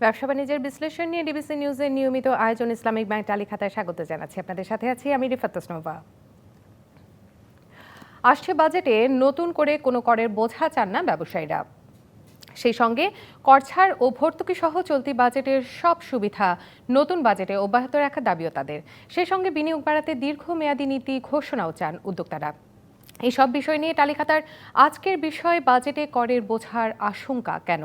ব্যবসা বাণিজ্যের বিশ্লেষণ নিয়ে ডিবিসি নিউজের নিয়মিত আয়োজন ইসলামিক ব্যাংক তালিকাতায় স্বাগত জানাচ্ছি। আপনাদের সাথে আছি আমি রিফাত নোভা। আসছে বাজেটে নতুন করে কোনো করের বোঝা চান না ব্যবসায়ীরা। সেই সঙ্গে কর ছাড় ও ভর্তুকি সহ চলতি বাজেটের সব সুবিধা নতুন বাজেটে অব্যাহত রাখার দাবিও তাদের। সেই সঙ্গে বিনিয়োগ বাড়াতে দীর্ঘমেয়াদী নীতি ঘোষণাও চান উদ্যোক্তারা। এই সব বিষয় নিয়ে তালিকাতার আজকের বিষয় বাজেটে করের বোঝার আশঙ্কা কেন,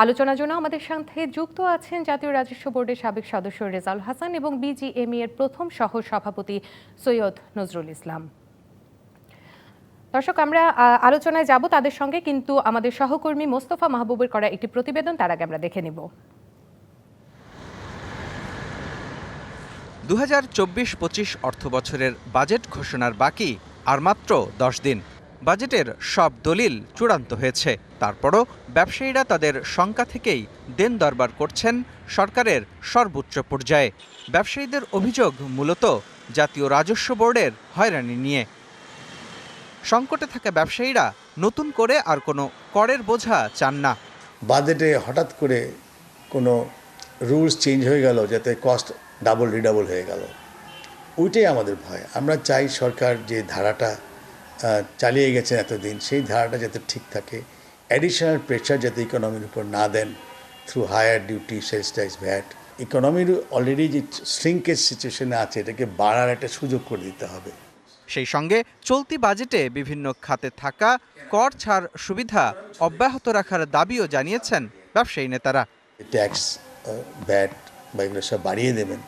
আলোচনার জন্য আমাদের সাথে যুক্ত আছেন জাতীয় রাজস্ব বোর্ডের সাবেক সদস্য রেজাউল হাসান এবং বিজিএমই এর প্রথম সহ সভাপতি সৈয়দ নজরুল ইসলাম। দর্শক, আমরা আলোচনায় যাব তাদের সঙ্গে, কিন্তু আমাদের সহকর্মী মোস্তফা মাহবুবের করা একটি প্রতিবেদন তার আগে আমরা দেখে নেব। 2024-25 অর্থবছরের বাজেট ঘোষণার বাকি আর মাত্র 10 দিন। বাজেটের সব দলিল চূড়ান্ত হয়েছে, তারপরও ব্যবসায়ীরা তাদের শঙ্কা থেকেই দেন দরবার করছেন সরকারের সর্বোচ্চ পর্যায়ে। ব্যবসায়ীদের অভিযোগ মূলত জাতীয় রাজস্ব বোর্ডের হয়রানি নিয়ে। সংকটে থাকা ব্যবসায়ীরা নতুন করে আর কোনো করের বোঝা চান না। বাজেটে হঠাৎ করে কোনো রুলস চেঞ্জ হয়ে গেল যাতে কস্ট ডাবল রিডাবল হয়ে গেল, ওইটাই আমাদের ভয়। আমরা চাই সরকার যে ধারাটা চালিয়ে গেছেন এতদিন, সেই ধারাটা যাতে ঠিক থাকে, অ্যাডিশনাল প্রেশার যাতে ইকোনমির উপর না দেন through higher duty, sales tax, VAT. ইকোনমির অলরেডি যে শ্রিঙ্কেজ সিচুয়েশনে আছে, এটাকে বাড়ার একটা সুযোগ করে দিতে হবে। সেই সঙ্গে চলতি বাজেটে বিভিন্ন খাতে থাকা কর ছাড় সুবিধা অব্যাহত রাখার দাবিও জানিয়েছেন ব্যবসায়ী নেতারা। ট্যাক্স, ভ্যাট বা এগুলো সব বাড়িয়ে দেবেন,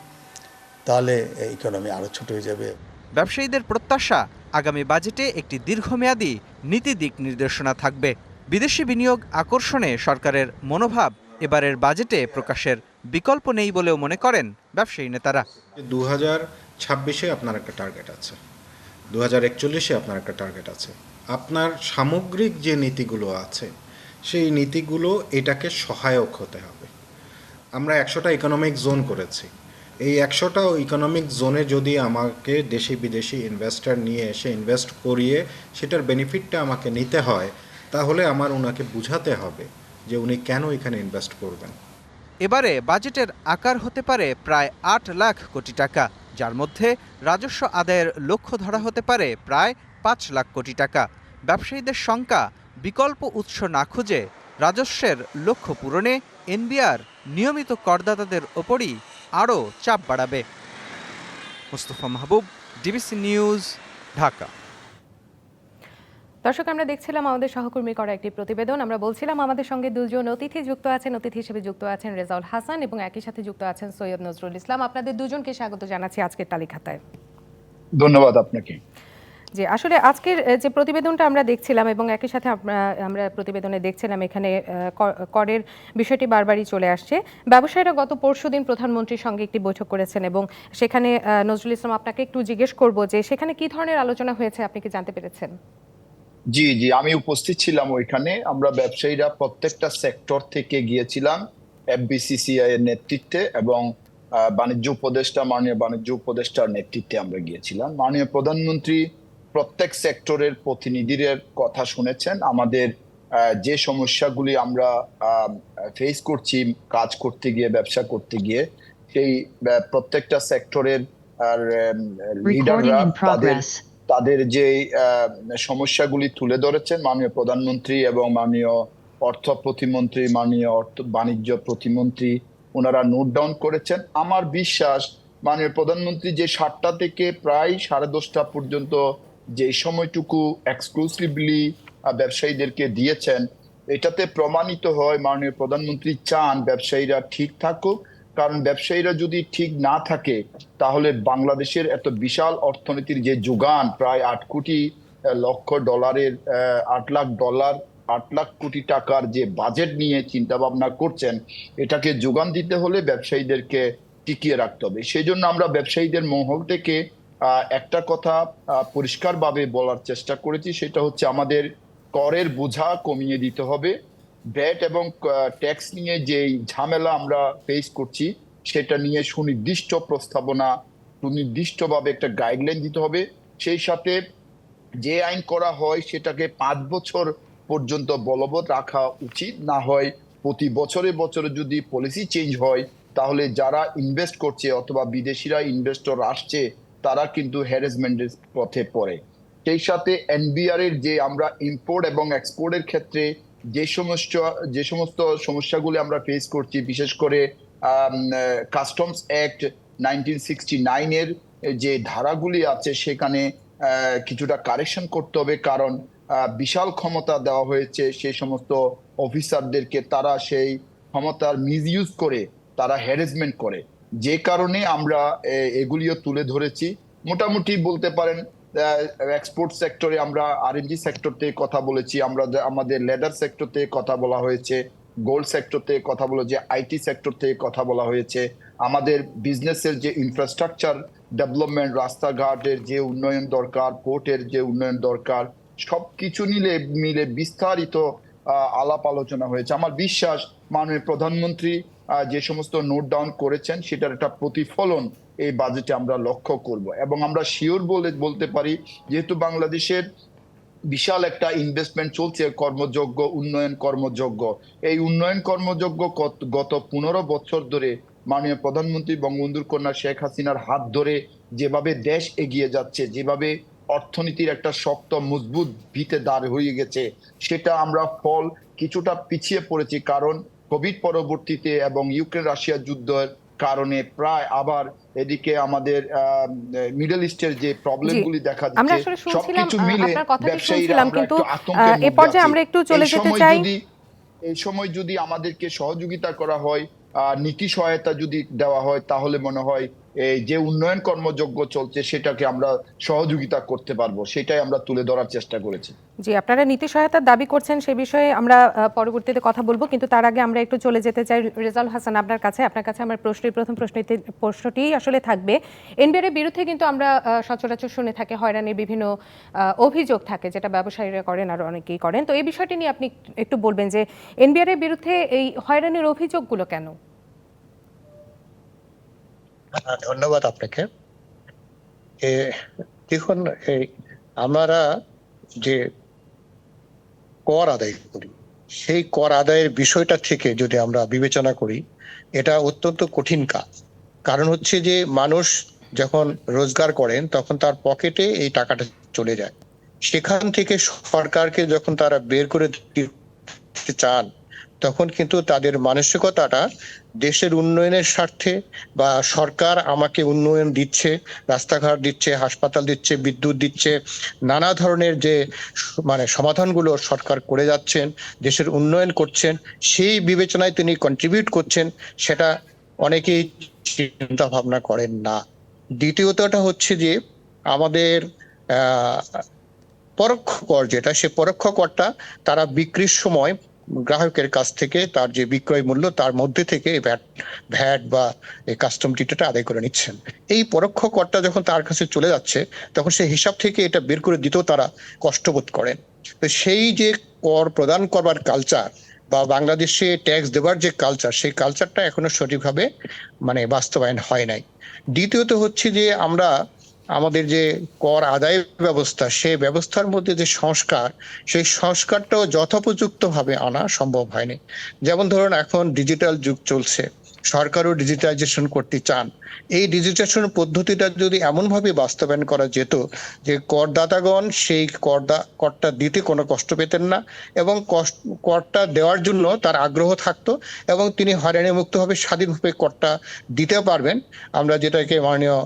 তাহলে ইকোনমি আরও ছোট হয়ে যাবে। ব্যবসায়ীদের প্রত্যাশা, আগামী বাজেটে একটি দীর্ঘমেয়াদী নীতি দিক নির্দেশনা থাকবে। বিদেশি বিনিয়োগ আকর্ষণে সরকারের মনোভাব এবারের বাজেটে প্রকাশের বিকল্প নেই বলেও মনে করেন ব্যবসায়ী নেতারা। 2026-এ আপনার একটা টার্গেট আছে, 2041-এ আপনার একটা টার্গেট আছে। আপনার সামগ্রিক যে নীতিগুলো আছে, সেই নীতিগুলো এটাকে সহায়ক হতে হবে। আমরা 100টা ইকোনমিক জোন করেছি। এই 100টা ইকোনমিক জোনে যদি আমাকে দেশি বিদেশি ইনভেস্টর নিয়ে এসে ইনভেস্ট করিয়ে সেটার বেনিফিটটা আমাকে নিতে হয়, তাহলে আমার ওনাকে বুঝাতে হবে যে উনি কেন এখানে ইনভেস্ট করবেন। এবারে বাজেটের আকার হতে পারে প্রায় 8 লাখ কোটি টাকা, যার মধ্যে রাজস্ব আদায়ের লক্ষ্য ধরা হতে পারে প্রায় 5 লাখ কোটি টাকা। ব্যবসায়ীদের শঙ্কা, বিকল্প উৎস না খুঁজে রাজস্বের লক্ষ্য পূরণে এনবিআর নিয়মিত করদাতাদের ওপরই আরও চাপ বাড়াবে। মোস্তফা মাহবুব, ডিবিসি নিউজ, ঢাকা। দর্শক, আমরা দেখছিলাম আমাদের সহকর্মী করা একটি প্রতিবেদন। আমরা বলছিলাম আমাদের সঙ্গে দুজন অতিথি যুক্ত আছেন। অতিথি হিসেবে যুক্ত আছেন রেজাউল হাসান এবং একই সাথে যুক্ত আছেন সৈয়দ নজরুল ইসলাম। আপনাদের দুজনকে স্বাগত জানাচ্ছি আজকের তালিকাতায়। ধন্যবাদ আপনাকে। যে আসলে আজকের যে প্রতিবেদনটা আমরা দেখছিলাম এবং একই সাথে আমরা প্রতিবেদনে দেখছিলাম এখানে করের বিষয়টি বারবারই চলে আসছে। ব্যবসায়ীরা গত পরশুদিন প্রধানমন্ত্রীর সঙ্গে একটি বৈঠক করেছেন এবং সেখানে নজরুল ইসলাম, আপনাকে একটু জিজ্ঞেস করব যে সেখানে কি ধরনের আলোচনা হয়েছে, আপনি কি জানতে পেরেছেন? জি জি, আমি উপস্থিত ছিলাম ওইখানে। আমরা ব্যবসায়ীরা প্রত্যেকটা সেক্টর থেকে গিয়েছিলাম এফবিসিসিআই এর নেতৃত্বে এবং মাননীয় বাণিজ্য উপদেষ্টার নেতৃত্বে আমরা গিয়েছিলাম। মাননীয় প্রধানমন্ত্রী প্রত্যেক সেক্টরের প্রতিনিধিদের কথা শুনেছেন। আমাদের যে সমস্যাগুলি আমরা ফেস করছি কাজ করতে গিয়ে, ব্যবসা করতে গিয়ে, সেই প্রত্যেকটা সেক্টরের লিডাররা তাদের যে সমস্যাগুলি তুলে ধরেছেন মাননীয় প্রধানমন্ত্রী এবং মাননীয় অর্থ প্রতিমন্ত্রী, মাননীয় বাণিজ্য প্রতিমন্ত্রী, ওনারা নোট ডাউন করেছেন। আমার বিশ্বাস মাননীয় প্রধানমন্ত্রী যে 7টা থেকে প্রায় 10:30টা পর্যন্ত যে সময়টুকু এক্সক্লুসিভলি ব্যবসায়ীদেরকে দিয়েছেন, এটাতে প্রমাণিত হয় মাননীয় প্রধানমন্ত্রী চান ব্যবসায়ীরা ঠিক থাকুক। কারণ ব্যবসায়ীরা যদি ঠিক না থাকে, তাহলে বাংলাদেশের এত বিশাল অর্থনীতির যে যোগান, প্রায় 8 কোটি লক্ষ ডলারের 8 লাখ ডলার, 8 লাখ কোটি টাকার যে বাজেট নিয়ে চিন্তা ভাবনা করছেন, এটাকে যোগান দিতে হলে ব্যবসায়ীদেরকে টিকিয়ে রাখতে হবে। সেই জন্য আমরা ব্যবসায়ীদের মহল থেকে একটা কথা পরিষ্কারভাবে বলার চেষ্টা করেছি, সেটা হচ্ছে আমাদের করের বোঝা কমিয়ে দিতে হবে। ভ্যাট এবং ট্যাক্স নিয়ে যে ঝামেলা আমরা ফেস করছি, সেটা নিয়ে সুনির্দিষ্ট প্রস্তাবনা, সুনির্দিষ্টভাবে একটা গাইডলাইন দিতে হবে। সেই সাথে যে আইন করা হয় সেটাকে 5 বছর পর্যন্ত বলবৎ রাখা উচিত, না হয় প্রতি বছরে বছরে যদি পলিসি চেঞ্জ হয়, তাহলে যারা ইনভেস্ট করছে অথবা বিদেশিরা ইনভেস্টর আসছে, তারা কিন্তু হ্যারাসমেন্টের পথে পড়ে। সেই সাথে এনবিআর এর যে আমরা ইম্পোর্ট এবং এক্সপোর্টের ক্ষেত্রে যে সমস্ত সমস্যাগুলি আমরা ফেস করছি, বিশেষ করে কাস্টমস অ্যাক্ট 1969 এর যে ধারাগুলি আছে, সেখানে কিছুটা কারেকশন করতে হবে, কারণ বিশাল ক্ষমতা দেওয়া হয়েছে সেই সমস্ত অফিসারদেরকে, তারা সেই ক্ষমতার মিসইউজ করে তারা হ্যারাসমেন্ট করে, যে কারণে আমরা এগুলিও তুলে ধরেছি। মোটামুটি বলতে পারেন এক্সপোর্ট সেক্টরে আমরা আরএনজি সেক্টর থেকে কথা বলেছি, আমরা আমাদের লেদার সেক্টর থেকে কথা বলা হয়েছে, গোল্ড সেক্টর থেকে কথা বলেছে, আইটি সেক্টর থেকে কথা বলা হয়েছে, আমাদের বিজনেসের যে ইনফ্রাস্ট্রাকচার ডেভেলপমেন্ট, রাস্তাঘাটের যে উন্নয়ন দরকার, পোর্টের যে উন্নয়ন দরকার, সবকিছু মিলে বিস্তারিত আলাপ আলোচনা হয়েছে। আমার বিশ্বাস মাননীয় প্রধানমন্ত্রী যে সমস্ত নোট ডাউন করেছেন, সেটার একটা প্রতিফলন এই বাজেটে আমরা লক্ষ্য করব। এবং আমরা শিওর বলতে পারি, যেহেতু বাংলাদেশের বিশাল একটা ইনভেস্টমেন্ট চলছে কর্মযোগ্য উন্নয়ন কর্মযোগ্য, এই উন্নয়ন কর্মযোগ্য গত 15 বছর ধরে মাননীয় প্রধানমন্ত্রী বঙ্গবন্ধুর কন্যা শেখ হাসিনার হাত ধরে যেভাবে দেশ এগিয়ে যাচ্ছে, যেভাবে অর্থনীতির একটা শক্ত মজবুত ভিতে দাঁড় হয়ে গেছে, সেটা আমরা ফল কিছুটা পিছিয়ে পড়েছি, কারণ কোভিড পরবর্তীতে এবং ইউক্রেন রাশিয়া যুদ্ধের কারণে প্রায় আবার এদিকে আমাদের মিডল ইস্টের যে প্রবলেমগুলি দেখা যাচ্ছে, সবকিছু মিলে ব্যবসায়ীরা কিন্তু আতঙ্কের মধ্যে আছে। এই সময় যদি আমাদেরকে সহযোগিতা করা হয়, নীতি সহায়তা যদি দেওয়া হয়, তাহলে মনে হয় এই যে উন্নয়ন কর্মযজ্ঞ চলছে সেটাকে আমরা সহযোগিতা করতে পারবো, সেটাই আমরা তুলে ধরার চেষ্টা করেছি। জি, আপনারা নীতি সহায়তার দাবি করছেন, সে বিষয়ে আমরা পরবর্তীতে কথা বলবো, কিন্তু তার আগে আমরা একটু চলে যেতে চাই রেজাউল হাসান আপনার কাছে। আমার প্রথম প্রশ্নটি আসলে থাকবে, এনবিআর এর বিরুদ্ধে কিন্তু আমরা সচরাচর শুনে থাকি হয়রানির বিভিন্ন অভিযোগ থাকে, যেটা ব্যবসায়ীরা করেন আর অনেকেই করেন। তো এই বিষয়টি নিয়ে আপনি একটু বলবেন যে এনবিআর এর বিরুদ্ধে এই হয়রানির অভিযোগগুলো কেন? ধন্যবাদ আপনাকে। দেখুন, আমরা যে কর আদায় করি, সেই কর আদায়ের বিষয়টা থেকে যদি আমরা বিবেচনা করি, এটা অত্যন্ত কঠিন কাজ। কারণ হচ্ছে যে মানুষ যখন রোজগার করেন তখন তার পকেটে এই টাকাটা চলে যায়, সেখান থেকে সরকারকে যখন তারা বের করে দিতে চান, তখন কিন্তু তাদের মানসিকতাটা দেশের উন্নয়নের স্বার্থে, বা সরকার আমাকে উন্নয়ন দিচ্ছে, রাস্তাঘাট দিচ্ছে, হাসপাতাল দিচ্ছে, বিদ্যুৎ দিচ্ছে, নানা ধরনের যে সমাধানগুলো সরকার করে যাচ্ছেন, দেশের উন্নয়ন করছেন, সেই বিবেচনায় তিনি কন্ট্রিবিউট করছেন, সেটা অনেকেই চিন্তা ভাবনা করেন না। দ্বিতীয়তটা হচ্ছে যে আমাদের পরোক্ষ কর যেটা, সে পরোক্ষ করটা তারা বিক্রির সময় গ্রাহকের কাছ থেকে তার যে বিক্রয় মূল্য, তার মধ্যে থেকে ভ্যাট বা কাস্টম ডিউটিটা আদায় করে নিচ্ছেন। এই পরোক্ষ করটা যখন তার কাছে চলে যাচ্ছে, তখন সে হিসাব থেকে এটা বের করে দিতেও তারা কষ্টবোধ করেন। তো সেই যে কর প্রদান করবার কালচার বা বাংলাদেশে ট্যাক্স দেবার যে কালচার, সেই কালচারটা এখনো সঠিকভাবে বাস্তবায়ন হয় নাই। দ্বিতীয়ত হচ্ছে যে আমরা আমাদের যে কর আদায় ব্যবস্থা, সেই ব্যবস্থার মধ্যে যে সংস্কার, সেই সংস্কারটাও যথোপযুক্তভাবে আনা সম্ভব হয়নি। যেমন ধরুন, এখন ডিজিটাল যুগ চলছে, সরকারও ডিজিটাইজেশন করতে চান। এই ডিজিটাইজেশন পদ্ধতিটা যদি এমনভাবে বাস্তবায়ন করা যেত যে করদাতাগণ সেই করটা দিতে কোনো কষ্ট পেতেন না, এবং করটা দেওয়ার জন্য তার আগ্রহ থাকতো, এবং তিনি হয়রানি মুক্তভাবে স্বাধীনভাবে করটা দিতে পারবেন। আমরা যেটাকে মাননীয়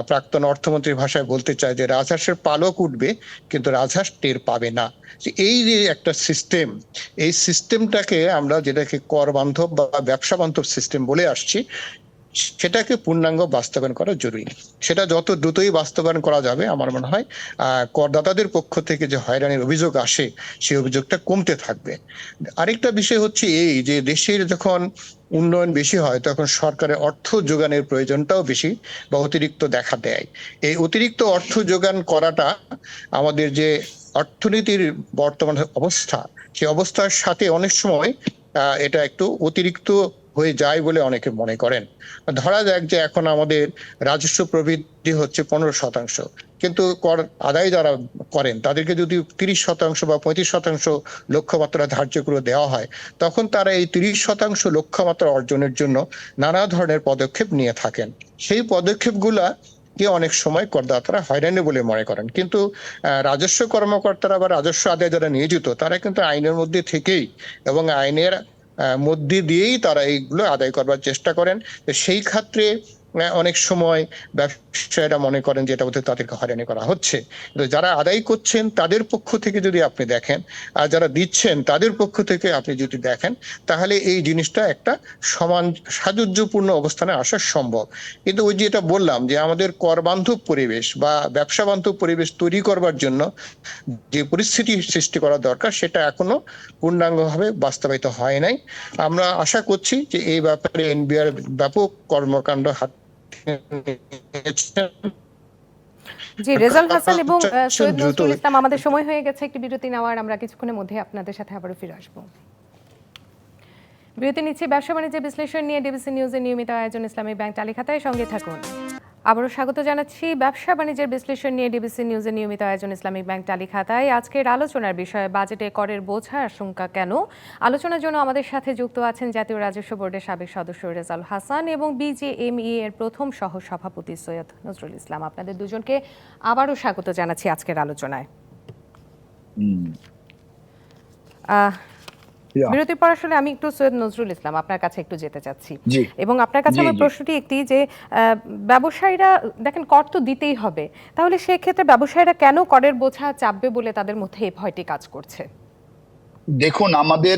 প্রাক্তন অর্থমন্ত্রীর ভাষায় বলতে চাই যে রাজহাঁসের পালক উঠবে, কিন্তু রাজহাঁস টের পাবে না। এই যে একটা সিস্টেম, এই সিস্টেমটাকে আমরা যেটাকে কর বান্ধব বা ব্যবসা বান্ধব সিস্টেম বলে আসছি, সেটাকে পূর্ণাঙ্গ বাস্তবায়ন করা জরুরি। সেটা যত দ্রুতই বাস্তবায়ন করা যাবে, আমার মনে হয় করদাতাদের পক্ষ থেকে যে হয়রানির অভিযোগ আসে, সেই অভিযোগটা কমতে থাকবে। আরেকটা বিষয় হচ্ছে এই যে দেশের যখন উন্নয়ন বেশি হয়, তখন সরকারের অর্থ যোগানের প্রয়োজনটাও বেশি বা অতিরিক্ত দেখা দেয়। এই অতিরিক্ত অর্থ যোগান করাটা আমাদের যে অর্থনীতির বর্তমান অবস্থা, সেই অবস্থার সাথে অনেক সময় এটা একটু অতিরিক্ত হয়ে যায় বলে অনেকে মনে করেন। ধরা যাক যে এখন আমাদের রাজস্ব প্রবৃদ্ধি হচ্ছে 15%, কিন্তু কর আদায় যারা করেন তাদেরকে যদি 30% বা 35% লক্ষ্যমাত্রা ধার্য করে দেওয়া হয়, তখন তারা এই 30% লক্ষ্যমাত্রা অর্জনের জন্য নানা ধরনের পদক্ষেপ নিয়ে থাকেন। সেই পদক্ষেপগুলা কে অনেক সময় করদাতারা হয়রানি বলে মনে করেন, কিন্তু রাজস্ব কর্মকর্তারা বা রাজস্ব আদায় যারা নিয়োজিত তারা কিন্তু আইনের মধ্যে থেকেই এবং আইনের মধ্যে দিয়েই তারা এইগুলো আদায় করবার চেষ্টা করেন। সেই ক্ষেত্রে অনেক সময় ব্যবসায়ীরা মনে করেন যে এটা বোধহয় তাদেরকে হয়রানি করা হচ্ছে, কিন্তু যারা আদায় করছেন তাদের পক্ষ থেকে যদি আপনি দেখেন আর যারা দিচ্ছেন তাদের পক্ষ থেকে আপনি যদি দেখেন, তাহলে এই জিনিসটা একটা সমান সাযুজ্যপূর্ণ অবস্থানে আসা সম্ভব। কিন্তু ওই যে এটা বললাম যে আমাদের কর বান্ধব পরিবেশ বা ব্যবসা বান্ধব পরিবেশ তৈরি করবার জন্য যে পরিস্থিতি সৃষ্টি করা দরকার সেটা এখনো পূর্ণাঙ্গভাবে বাস্তবায়িত হয় নাই। আমরা আশা করছি যে এই ব্যাপারে এনবিআর ব্যাপক কর্মকাণ্ড হাত জি, রেজাউল হাসান এবং সৈয়দ নজরুল ইসলাম, আমাদের সময় হয়ে গেছে একটি বিরতি নেওয়ার। আমরা কিছুক্ষণের মধ্যে আপনাদের সাথে আবারও ফিরে আসবো। বিরতি নিচ্ছি। ব্যবসা বাণিজ্যের বিশ্লেষণ নিয়ে ডিবিসি নিউজের নিয়মিত আয়োজন ইসলামী ব্যাংক তালিখাতায়, সঙ্গে থাকুন। আবারও স্বাগত জানাচ্ছি ব্যবসা বাণিজ্যের বিশ্লেষণ নিয়ে ডিবিসি নিউজের নিয়মিত আয়োজন ইসলামিক ব্যাংক তালিখাতায়। আজকের আলোচনার বিষয় বাজেটে করের বোঝা আশঙ্কা কেন। আলোচনার জন্য আমাদের সাথে যুক্ত আছেন জাতীয় রাজস্ব বোর্ডের সাবেক সদস্য রেজাউল হাসান এবং বিজেএমই এর প্রথম সহ সভাপতি সৈয়দ নজরুল ইসলাম। আপনাদের দুজনকে আবারও স্বাগত জানাচ্ছি আজকের আলোচনায়। বিরতির পর আসলে আমি একটু সৈয়দ নজরুল ইসলাম আপনার কাছে একটু যেতে চাচ্ছি, এবং আপনার কাছে আমার প্রশ্নটি একটি যে ব্যবসায়ীরা দেখেন কর তো দিতেই হবে, তাহলে সেক্ষেত্রে ব্যবসায়ীরা কেন করের বোঝা চাপবে বলে তাদের মধ্যে এই ভয়টি কাজ করছে? দেখুন, আমাদের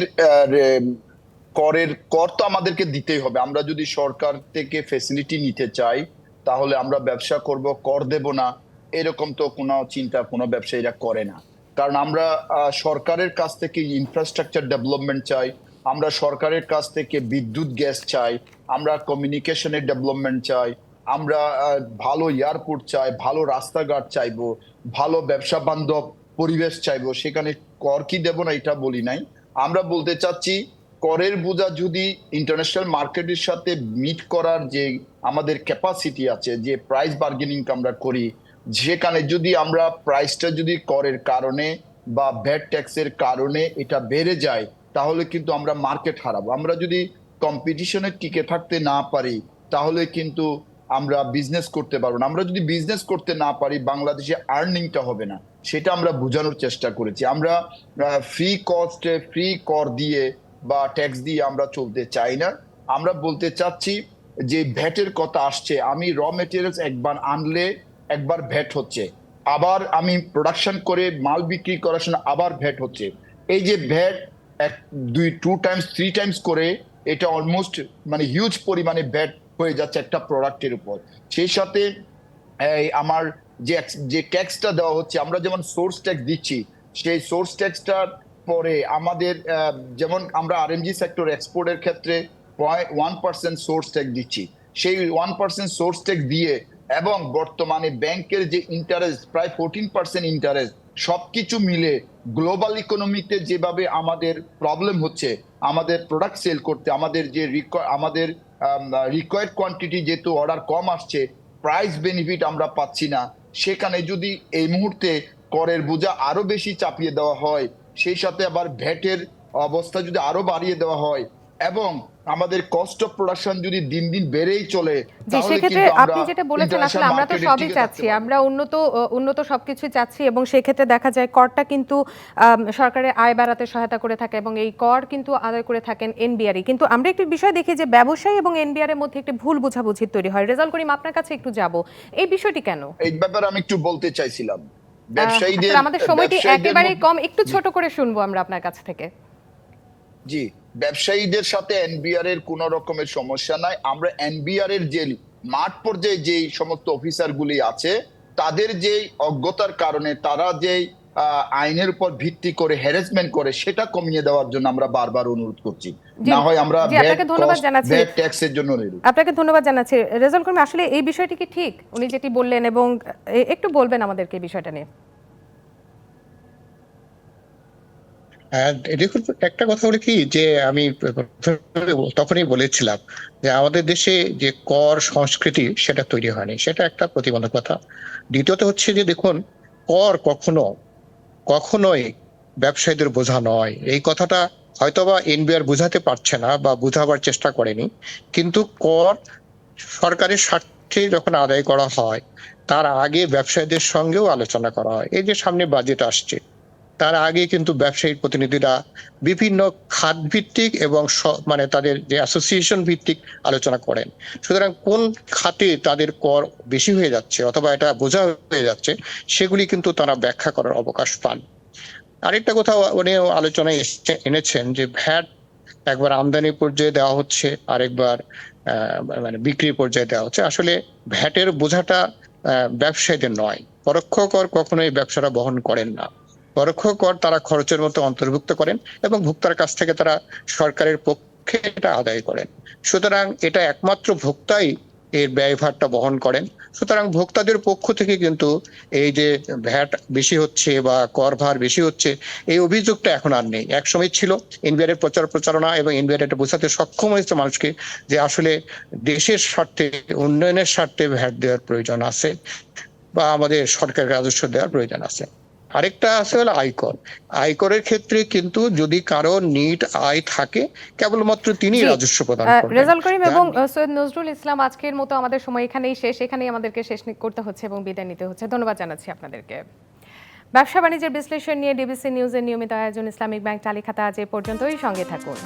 কর তো আমাদেরকে দিতেই হবে। আমরা যদি সরকার থেকে ফ্যাসিলিটি নিতে চাই তাহলে আমরা ব্যবসা করব, কর দেব না এরকম তো কোনো চিন্তা কোনো ব্যবসায়ীরা করে না। কারণ আমরা সরকারের কাছ থেকে ইনফ্রাস্ট্রাকচার ডেভেলপমেন্ট চাই, আমরা সরকারের কাছ থেকে বিদ্যুৎ গ্যাস চাই, আমরা কমিউনিকেশনের ডেভেলপমেন্ট চাই, আমরা ভালো এয়ারপোর্ট চাই, ভালো রাস্তাঘাট চাইবো, ভালো ব্যবসা বান্ধব পরিবেশ চাইবো। সেখানে কর কি দেব না এটা বলি নাই। আমরা বলতে চাচ্ছি করের বোঝা যদি ইন্টারন্যাশনাল মার্কেটের সাথে মিট করার যে আমাদের ক্যাপাসিটি আছে, যে প্রাইস বার্গেনিং আমরা করি, যেখানে যদি আমরা প্রাইসটা যদি করের কারণে বা ভ্যাট ট্যাক্সের কারণে এটা বেড়ে যায় তাহলে কিন্তু আমরা মার্কেট হারাবো। আমরা যদি কম্পিটিশনে টিকে থাকতে না পারি তাহলে কিন্তু আমরা বিজনেস করতে পারবো না। আমরা যদি বিজনেস করতে না পারি বাংলাদেশে আর্নিংটা হবে না, সেটা আমরা বোঝানোর চেষ্টা করেছি। আমরা ফ্রি কস্টে ফ্রি কর দিয়ে বা ট্যাক্স দিয়ে আমরা চলতে চাই না। আমরা বলতে চাচ্ছি যে ভ্যাটের কথা আসছে, আমি র মেটেরিয়ালস একবার আনলে একবার ভ্যাট হচ্ছে, আবার আমি প্রোডাকশন করে মাল বিক্রি করার সময় আবার ভ্যাট হচ্ছে। এই যে ভ্যাট টু টাইমস 3 টাইমস করে এটা অলমোস্ট মানে হিউজ পরিমাণে ভ্যাট হয়ে যাচ্ছে একটা প্রোডাক্টের উপর। সেই সাথে আমার যে ট্যাক্সটা দেওয়া হচ্ছে, আমরা যেমন সোর্স ট্যাক্স দিচ্ছি, সেই সোর্স ট্যাক্সটার পরে আমাদের যেমন আমরা আরএমজি সেক্টর এক্সপোর্টের ক্ষেত্রে 1% সোর্স ট্যাক্স দিচ্ছি, সেই 1% সোর্স ট্যাক্স দিয়ে এবং বর্তমানে ব্যাংকের যে ইন্টারেস্ট প্রায় 14% ইন্টারেস্ট, সবকিছু মিলে গ্লোবাল ইকোনমিতে যেভাবে আমাদের প্রবলেম হচ্ছে আমাদের প্রোডাক্ট সেল করতে, আমাদের যে আমাদের রিকোয়ার্ড কোয়ান্টিটি যেহেতু অর্ডার কম আসছে, প্রাইস বেনিফিট আমরা পাচ্ছি না, সেখানে যদি এই মুহূর্তে করের বোঝা আরো বেশি চাপিয়ে দেওয়া হয়, সেই সাথে আবার ভ্যাটের অবস্থা যদি আরো বাড়িয়ে দেওয়া হয় এবং আমাদের কস্ট অফ প্রোডাকশন যদি দিন দিন বেড়েই চলে, জি, সেক্ষেত্রে আপনি যেটা বলেছেন আসলে আমরা তো সবই চাচ্ছি, আমরা উন্নত সবকিছু চাচ্ছি, এবং সেক্ষেত্রে দেখা যায় করটা কিন্তু সরকারের আয় বাড়াতে সহায়তা করে থাকে এবং এই কর কিন্তু আদায় করে থাকেন এনবিআরই। কিন্তু আমরা একটি বিষয় দেখি যে ব্যবসায়ী এবং এনবিআর এর মধ্যে একটি ভুল বোঝাবুঝি তৈরি হয়। রেজাউল করিম, আপনার কাছে একটু যাব, এই বিষয়টি কেন? এই ব্যাপারে আমি একটু বলতে চাইছিলাম। ব্যবসায়ীদের আমাদের সময়টি একেবারেই কম, একটু ছোট করে শুনবো আমরা আপনার কাছ থেকে। জি, ব্যবসায়ীদের সাথে এনবিআর এর কোন রকমের সমস্যা নাই। আমরা এনবিআর এর যে মাঠ পর্যায়ে যে সমস্ত অফিসার গুলি আছে তাদের যে অজ্ঞতার কারণে তারা যে আইনের উপর ভিত্তি করে হ্যারাসমেন্ট করে সেটা কমিয়ে দেওয়ার জন্য আমরা বারবার অনুরোধ করছি। না হয় আমরা আপনাকে ধন্যবাদ জানাচ্ছি, ভ্যাট ট্যাক্সের জন্য আপনাকে ধন্যবাদ জানাচ্ছি। রেজাউল করিম, আসলে এই বিষয়টি কি ঠিক উনি যেটি বললেন, এবং একটু বলবেন আমাদেরকে এই বিষয়টা নিয়ে? হ্যাঁ, দেখুন, একটা কথা বলে কি যে আমি তখনই বলেছিলাম যে আমাদের দেশে যে কর সংস্কৃতি সেটা তৈরি হয়নি, সেটা একটা প্রতিবন্ধকতা। দ্বিতীয়ত হচ্ছে যে দেখুন, কর কখনোই ব্যবসায়ীদের বোঝা নয়। এই কথাটা হয়তোবা এনবিআর বোঝাতে পারছে না বা বোঝাবার চেষ্টা করেনি, কিন্তু কর সরকারের স্বার্থে যখন আদায় করা হয় তার আগে ব্যবসায়ীদের সঙ্গেও আলোচনা করা হয়। এই যে সামনে বাজেট আসছে, তার আগে কিন্তু ব্যবসায়ী প্রতিনিধিরা বিভিন্ন খাত ভিত্তিক এবং মানে তাদের যে অ্যাসোসিয়েশন ভিত্তিক আলোচনা করেন। সুতরাং কোন খাতে তাদের কর বেশি হয়ে যাচ্ছে অথবা এটা বোঝা হয়ে যাচ্ছে, সেগুলি কিন্তু তারা ব্যাখ্যা করার অবকাশ পান। আরেকটা কথা উনিও আলোচনায় এনেছেন যে ভ্যাট একবার আমদানি পর্যায়ে দেওয়া হচ্ছে, আরেকবার মানে বিক্রি পর্যায়ে দেওয়া হচ্ছে। আসলে ভ্যাটের বোঝাটা ব্যবসায়ীদের নয়, পরোক্ষ কর কখনোই ব্যবসারা বহন করেন না। পরোক্ষ কর তারা খরচের মতো অন্তর্ভুক্ত করেন এবং ভোক্তার কাছ থেকে তারা সরকারের পক্ষে এটা আদায় করেন। সুতরাং এটা একমাত্র ভোক্তাই এর ব্যয়ভারটা বহন করেন। সুতরাং ভোক্তাদের পক্ষ থেকে কিন্তু এই যে ভ্যাট বেশি হচ্ছে বা কর ভার বেশি হচ্ছে, এই অভিযোগটা এখন আর নেই। একসময় ছিল, এনবিআর এর প্রচারণা এবং এনবিআর এটা বোঝাতে সক্ষম হয়েছে মানুষকে যে আসলে দেশের স্বার্থে, উন্নয়নের স্বার্থে ভ্যাট দেওয়ার প্রয়োজন আছে বা আমাদের সরকারের রাজস্ব দেওয়ার প্রয়োজন আছে। আরেকটা আছে হলো আয়কর। আয়করের ক্ষেত্রে কিন্তু যদি কারো নিট আয় থাকে, কেবলমাত্র তিনি জি। রাজস্ব প্রদান করবেন। রেজাউল করিম এবং সৈয়দ নজরুল ইসলাম, আজকের মতো আমাদের সময় এখানেই শেষ। এখানেই আমাদেরকে শেষ করতে হচ্ছে এবং বিদায় নিতে হচ্ছে। ধন্যবাদ জানাচ্ছি আপনাদেরকে। ব্যবসা বাণিজ্যের বিশ্লেষণ নিয়ে ডিবিসি নিউজের নিয়মিত আয়োজন ইসলামিক ব্যাংক চালিখাতা আজ এ পর্যন্তই। সঙ্গে থাকুন।